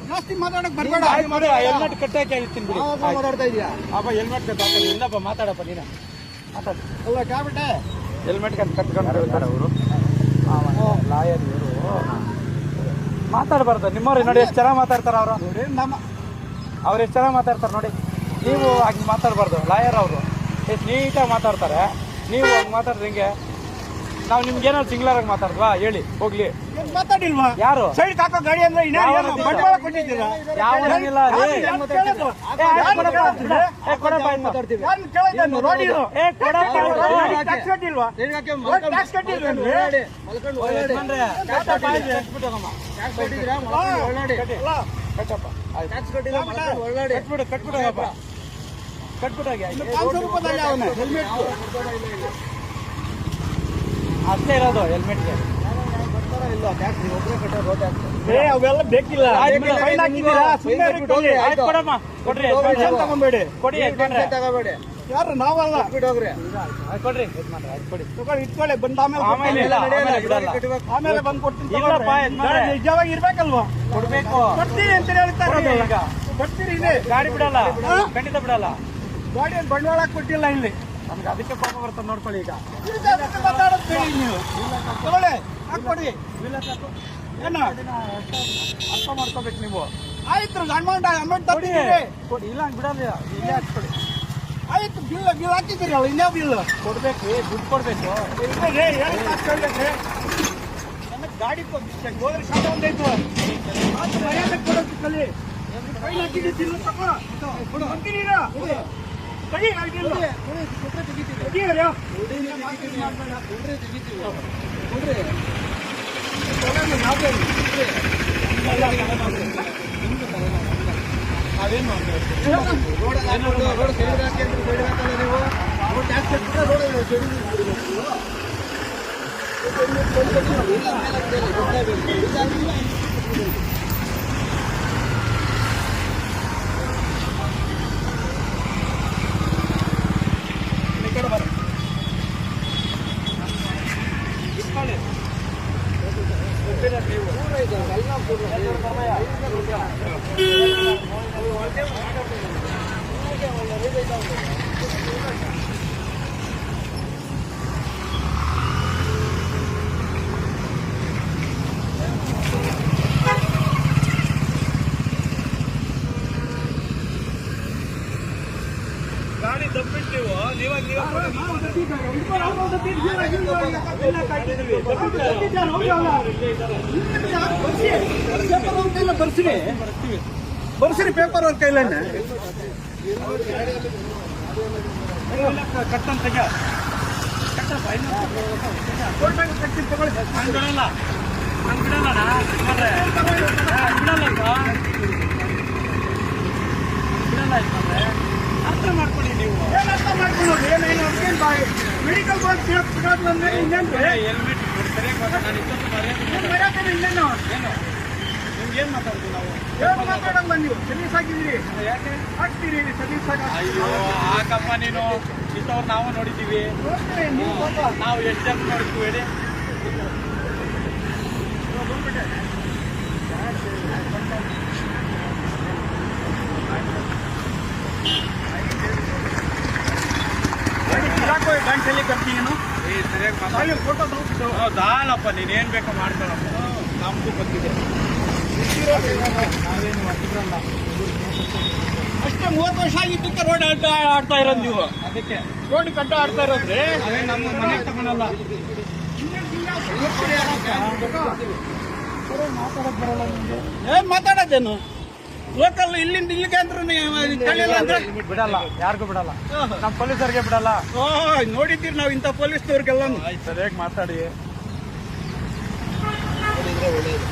ಜಾಸ್ತಿ ಮಾತಾಡಕ್ ಬರ್ಬೇಡ. ಹೆಲ್ಮೆಟ್ ಕಟ್ಟಾಕಿ ಹೇಳ್ತೀನಿ ಬಿಡಿ. ಮಾತಾಡ್ತಾ ಇದೀಯಾ ಅಪ್ಪ ಹೆಲ್ಮೆಟ್ ಕಟ್ಟಾಕ ಇನ್ನಪ್ಪ ಮಾತಾಡಪ್ಪ ನೀನು ಮಾತಾಡ. ಕ್ಯಾಬಿಟೆ ಹೆಲ್ಮೆಟ್ ಕಟ್ಕೊಂಡು ಹೇಳ್ತಾರೆ ಅವರು ಲಾಯರ್ ಇವರು ಮಾತಾಡಬಾರ್ದು. ನಿಮ್ಮವ್ರು ನೋಡಿ ಎಷ್ಟು ಚೆನ್ನಾಗಿ ಮಾತಾಡ್ತಾರೆ ಅವರು. ಅವ್ರು ಎಷ್ಟು ಚೆನ್ನಾಗಿ ಮಾತಾಡ್ತಾರೆ ನೋಡಿ. ನೀವು ಹಾಗೆ ಮಾತಾಡಬಾರ್ದು. ಲಾಯರ್ ಅವರು ಎಷ್ಟು ನೀಟಾಗಿ ಮಾತಾಡ್ತಾರೆ. ನೀವು ಹಂಗೆ ಮಾತಾಡಿದ್ರೆ ಹಿಂಗೆ ನಾವು ನಿಮ್ಗೆ ಏನಾದ್ರು ಸಿಂಗ್ಲರ್ ಆಗಿ ಮಾತಾಡಿದ್ವಾ ಹೇಳಿ ಹೋಗ್ಲಿ. ಮಾತಾಡಿಲ್ವಾ? ಯಾರು ಸೈಡ್ ಹಾಕೋ ಗಾಡಿ ಅಂದ್ರೆ ಬಂಡವಾಳ ಕೊಟ್ಟಿದ್ದೀರಾ? ಯಾವನಿಲ್ಲ ಅಷ್ಟೇ ಇರೋದು ಹೆಲ್ಮೆಟ್ಗೆ. ಅವೆಲ್ಲ ಬೇಕಿಲ್ಲ. ತಗೊಂಬೇಡಿ. ಕೊಡಿ ತಗೋಬೇಡಿ. ಯಾರು ನಾವಲ್ಲ. ಕೊಡ್ರಿ ಇಟ್ಕೊಳ್ಳಿ ಬಂದ ಆಮೇಲೆ ಬಂದು ಕೊಡ್ತೀನಿ. ನಿಜವಾಗಿ ಇರ್ಬೇಕಲ್ವಾ? ಕೊಡ್ಬೇಕು. ಕೊಡ್ತೀರಿ ಅಂತ ಹೇಳ್ತಾರೆ. ಈಗ ಕೊಡ್ತೀರಿ ಇದೆ ಗಾಡಿ ಬಿಡಲ್ಲ, ಖಂಡಿತ ಬಿಡಲ್ಲ. ಗಾಡಿ ಬಂಡವಾಳ ಕೊಟ್ಟಿಲ್ಲ ಇಲ್ಲಿ. ನಮ್ಗೆ ಅದಕ್ಕೆ ಪಾಪ ಬರ್ತದೆ ನೋಡ್ಕೊಳ್ಳಿ. ಈಗ ಮಾತಾಡೋದು ನೀವು ತಗೊಳ್ಳಿ ಹಾಕೊಡಿ. ಏನು ಅರ್ಥ ಮಾಡ್ಕೋಬೇಕು ನೀವು. ಆಯ್ತು ಅಮೌಂಟ್ ತಗೊಂಡಿದ್ದೀರಿ. ಕೊಡಿ ಇಲ್ಲ ಬಿಡಲ್ಲ. ಇಲ್ಲೇ ಹಾಕ್ಕೊಡಿ. ಆಯ್ತು ಬಿಲ್ ಹಾಕಿದ್ದೀರಿ ಅಲ್ಲ ಇನ್ನೇ ಬಿಲ್ ಕೊಡ್ಬೇಕು. ದುಡ್ಡು ಕೊಡ್ಬೇಕು. ನನಗೆ ಗಾಡಿ ಹೋದ್ರೆ ಶಾಲೆ ಒಂದಾಯ್ತು. ಅದು ಮರ್ಯಾದೆ ಕೊಡೋದು ಕಲಿ. ಫೈನ್ ಹಾಕಿದ್ದೀರಿ ತಗೋ ಅಂತೀರಾ? ತಗಿ ಗಾಡಿ ದಬ್ಬಿಟ್ಟು ಬರ್ಸಿರಿ ಪೇಪರ್ ಅವ್ರ ಕೈಲ ಕಟ್ಟನ್ ತೆಗ ಕಟ್ಟಿ ತಗೊಳ್ಳಿ. ಬಿಡಲ್ಲ ಅರ್ಥ ಮಾಡ್ಕೊಳ್ಳಿ ನೀವು. ಏನು ಅರ್ಥ ಮಾಡ್ಕೊಳ್ಳೋದು? ಏನೇನು ಮೆಡಿಕಲ್ ಬೋರ್ಡ್ ಸಿಗೋದಂದ್ರೆ ಇನ್ನೇನು ಹೆಲ್ಮೆಟ್ ಸರಿಯಾಗಿ ನಾನು ಇಷ್ಟೊತ್ತು ಮರ್ಯಾದೆ ಇನ್ನೇನು ನಿಮ್ಗೆ ಏನು ಮಾತಾಡ್ತೀವಿ ನಾವು? ಏನು ಮಾತಾಡಲ್ಲ ನೀವು. ಸರ್ವಿಸ್ ಹಾಕಿದ್ದೀರಿ. ಯಾಕೆ ಹಾಕ್ತೀರಿ ಸರ್ವಿಸ್ ಅಯ್ಯೋ ಹಾಕಪ್ಪ ನೀನು. ಇಂಥವ್ರು ನಾವು ನೋಡಿದ್ದೀವಿ. ನಾವು ಎಷ್ಟು ಜನ ನೋಡಿದ್ವಿ ಹೇಳಿ. ಗಂಟೆಲಿ ಕರ್ತೀನಿ ಸರಿಯಾಗಿ ನಾನು ಫೋಟೋ ತಗೊಂಡು ದಾಳಪ್ಪ ನೀನೇನು ಬೇಕೋ ಮಾಡ್ಕೊಳ್ಳಪ್ಪ. ನಮಗೂ ಗೊತ್ತಿದೆ. ನಾವೇನು ಅತಿದ್ರಲ್ಲ. ಅಷ್ಟೇ 30 ವರ್ಷ ಆಗಿದ್ದಕ್ಕೆ ರೋಡ್ ಆಡ್ತಾ ಇರೋದು ನೀವು. ಅದಕ್ಕೆ ರೋಡ್ ಕಟ್ಟ ಆಡ್ತಾ ಇರೋದ್ರಿ. ಅದೇ ನಮ್ಮ ಮನೆಗೆ ತಗೊಳಲ್ಲ. ಏನ್ ಮಾತಾಡೋದೇನು? ಲೋಕಲ್ ಇಲ್ಲಿಂದ ಇಲ್ಲಿಗೆ ಅಂದ್ರೆ ಕಳಿಲ್ಲ ಅಂದ್ರೆ ಬಿಡಲ್ಲ, ಯಾರಿಗೂ ಬಿಡಲ್ಲ. ನಮ್ಮ ಪೊಲೀಸರಿಗೆ ಬಿಡಲ್ಲ. ನೋಡಿದ್ದೀರಿ ನಾವು ಇಂಥ ಪೊಲೀಸ್ನವ್ರಿಗೆಲ್ಲ. ಸರಿಯಾಗಿ ಮಾತಾಡಿ. ಒಳ್ಳೇದು